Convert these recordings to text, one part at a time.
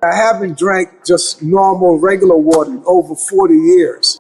I haven't drank just normal, regular water in over 40 years.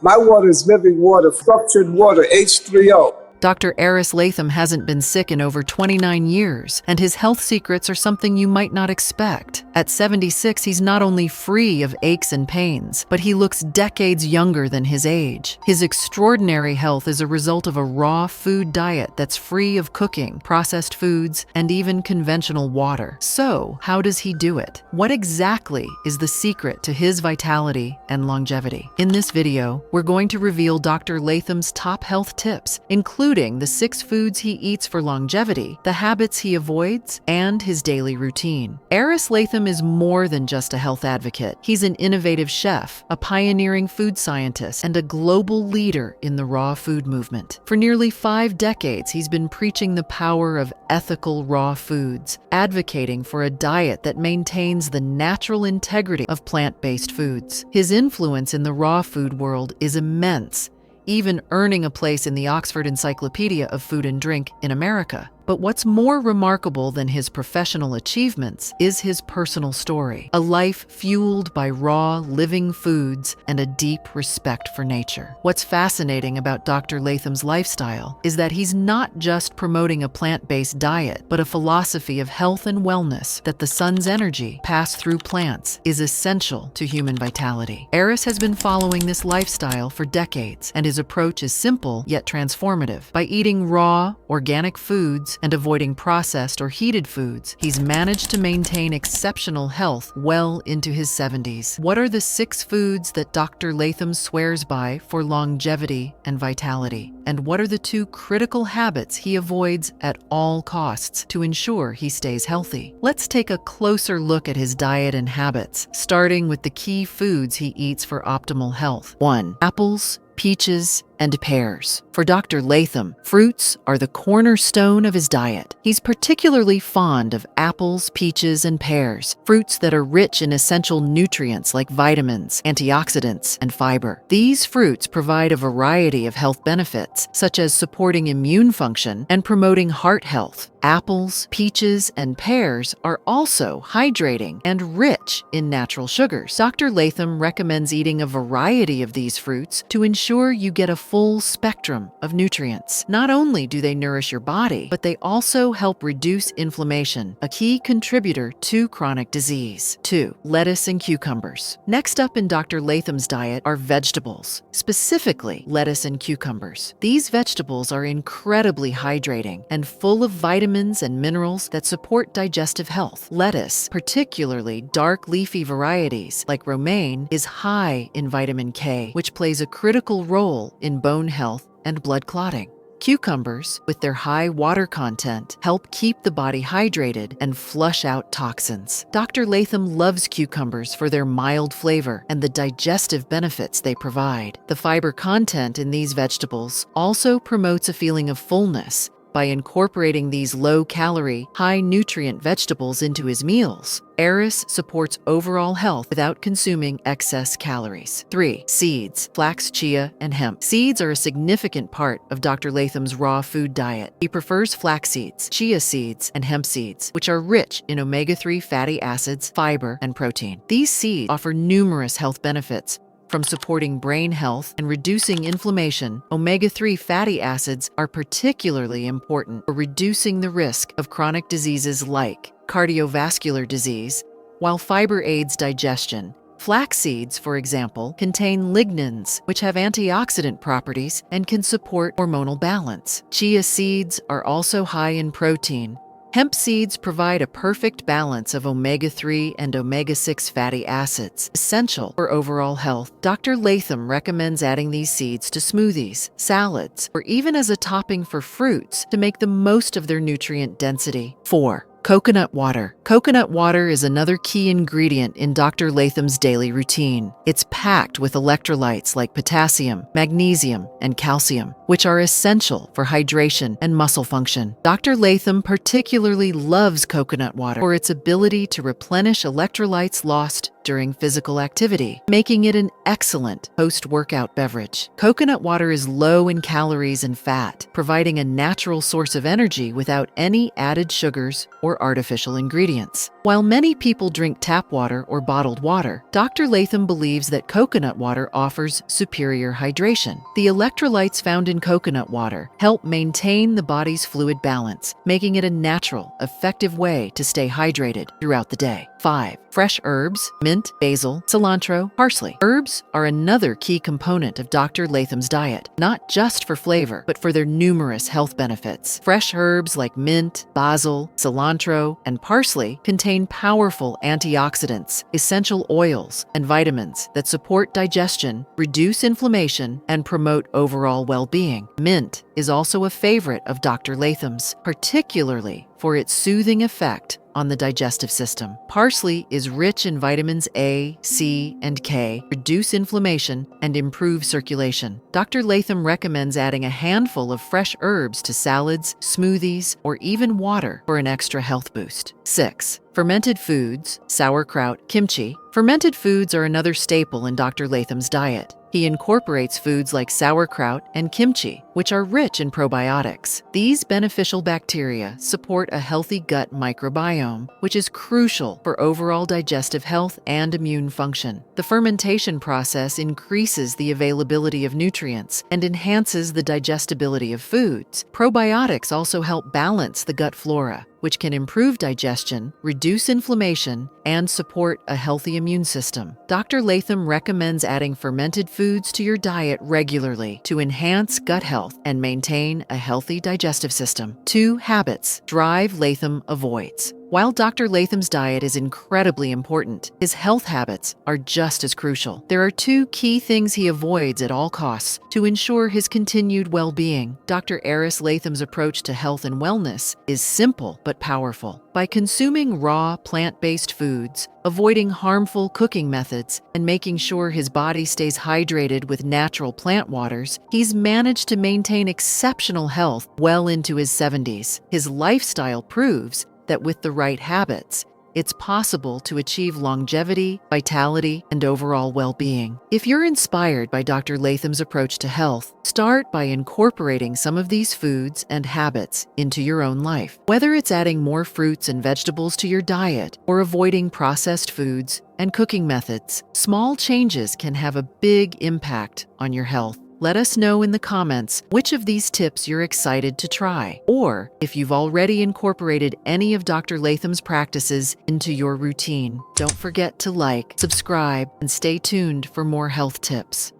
My water is living water, structured water, H3O. Dr. Aris Latham hasn't been sick in over 29 years, and his health secrets are something you might not expect. At 76, he's not only free of aches and pains, but he looks decades younger than his age. His extraordinary health is a result of a raw food diet that's free of cooking, processed foods, and even conventional water. So, how does he do it? What exactly is the secret to his vitality and longevity? In this video, we're going to reveal Dr. Latham's top health tips, including the 6 foods he eats for longevity, the habits he avoids, and his daily routine. Aris Latham is more than just a health advocate. He's an innovative chef, a pioneering food scientist, and a global leader in the raw food movement. For nearly 5 decades, he's been preaching the power of ethical raw foods, advocating for a diet that maintains the natural integrity of plant-based foods. His influence in the raw food world is immense, even earning a place in the Oxford Encyclopedia of Food and Drink in America. But what's more remarkable than his professional achievements is his personal story, a life fueled by raw, living foods and a deep respect for nature. What's fascinating about Dr. Latham's lifestyle is that he's not just promoting a plant-based diet, but a philosophy of health and wellness, that the sun's energy passed through plants is essential to human vitality. Aris has been following this lifestyle for decades, and his approach is simple yet transformative. By eating raw, organic foods and avoiding processed or heated foods, he's managed to maintain exceptional health well into his 70s. What are the 6 foods that Dr. Latham swears by for longevity and vitality? And what are the 2 critical habits he avoids at all costs to ensure he stays healthy? Let's take a closer look at his diet and habits, starting with the key foods he eats for optimal health. 1. Apples, peaches, and pears. For Dr. Latham, fruits are the cornerstone of his diet. He's particularly fond of apples, peaches, and pears, fruits that are rich in essential nutrients like vitamins, antioxidants, and fiber. These fruits provide a variety of health benefits, such as supporting immune function and promoting heart health. Apples, peaches, and pears are also hydrating and rich in natural sugars. Dr. Latham recommends eating a variety of these fruits to ensure you get a full spectrum of nutrients. Not only do they nourish your body, but they also help reduce inflammation, a key contributor to chronic disease. 2. Lettuce and cucumbers. Next up in Dr. Latham's diet are vegetables, specifically lettuce and cucumbers. These vegetables are incredibly hydrating and full of vitamins and minerals that support digestive health. Lettuce, particularly dark leafy varieties like romaine, is high in vitamin K, which plays a critical role in bone health and blood clotting. Cucumbers, with their high water content, help keep the body hydrated and flush out toxins. Dr. Latham loves cucumbers for their mild flavor and the digestive benefits they provide. The fiber content in these vegetables also promotes a feeling of fullness. By incorporating these low-calorie, high-nutrient vegetables into his meals, Aris supports overall health without consuming excess calories. 3. Seeds, flax, chia, and hemp. Seeds are a significant part of Dr. Latham's raw food diet. He prefers flax seeds, chia seeds, and hemp seeds, which are rich in omega-3 fatty acids, fiber, and protein. These seeds offer numerous health benefits. From supporting brain health and reducing inflammation, omega-3 fatty acids are particularly important for reducing the risk of chronic diseases like cardiovascular disease, while fiber aids digestion. Flax seeds, for example, contain lignans, which have antioxidant properties and can support hormonal balance. Chia seeds are also high in protein. Hemp seeds provide a perfect balance of omega-3 and omega-6 fatty acids, essential for overall health. Dr. Latham recommends adding these seeds to smoothies, salads, or even as a topping for fruits to make the most of their nutrient density. 4. Coconut water. Coconut water is another key ingredient in Dr. Latham's daily routine. It's packed with electrolytes like potassium, magnesium, and calcium. which are essential for hydration and muscle function. Dr. Latham particularly loves coconut water for its ability to replenish electrolytes lost during physical activity, making it an excellent post-workout beverage. Coconut water is low in calories and fat, providing a natural source of energy without any added sugars or artificial ingredients. While many people drink tap water or bottled water, Dr. Latham believes that coconut water offers superior hydration. The electrolytes found in coconut water help maintain the body's fluid balance, making it a natural, effective way to stay hydrated throughout the day. 5. Fresh herbs, mint, basil, cilantro, parsley. Herbs are another key component of Dr. Latham's diet, not just for flavor, but for their numerous health benefits. Fresh herbs like mint, basil, cilantro, and parsley contain powerful antioxidants, essential oils, and vitamins that support digestion, reduce inflammation, and promote overall well-being. Mint is also a favorite of Dr. Latham's, particularly for its soothing effect on the digestive system. Parsley is rich in vitamins A, C, and K, reduce inflammation, and improve circulation. Dr. Latham recommends adding a handful of fresh herbs to salads, smoothies, or even water for an extra health boost. 6. Fermented foods, sauerkraut, kimchi. Fermented foods are another staple in Dr. Latham's diet. He incorporates foods like sauerkraut and kimchi, which are rich in probiotics. These beneficial bacteria support a healthy gut microbiome, which is crucial for overall digestive health and immune function. The fermentation process increases the availability of nutrients and enhances the digestibility of foods. Probiotics also help balance the gut flora, which can improve digestion, reduce inflammation, and support a healthy immune system. Dr. Latham recommends adding fermented foods to your diet regularly to enhance gut health and maintain a healthy digestive system. 2 habits Drive Latham avoids. While Dr. Latham's diet is incredibly important, his health habits are just as crucial. There are 2 key things he avoids at all costs to ensure his continued well-being. Dr. Aris Latham's approach to health and wellness is simple but powerful. By consuming raw, plant-based foods, avoiding harmful cooking methods, and making sure his body stays hydrated with natural plant waters, he's managed to maintain exceptional health well into his 70s. His lifestyle proves that with the right habits, it's possible to achieve longevity, vitality, and overall well-being. If you're inspired by Dr. Latham's approach to health, start by incorporating some of these foods and habits into your own life. Whether it's adding more fruits and vegetables to your diet or avoiding processed foods and cooking methods, small changes can have a big impact on your health. Let us know in the comments which of these tips you're excited to try, or if you've already incorporated any of Dr. Latham's practices into your routine. Don't forget to like, subscribe, and stay tuned for more health tips.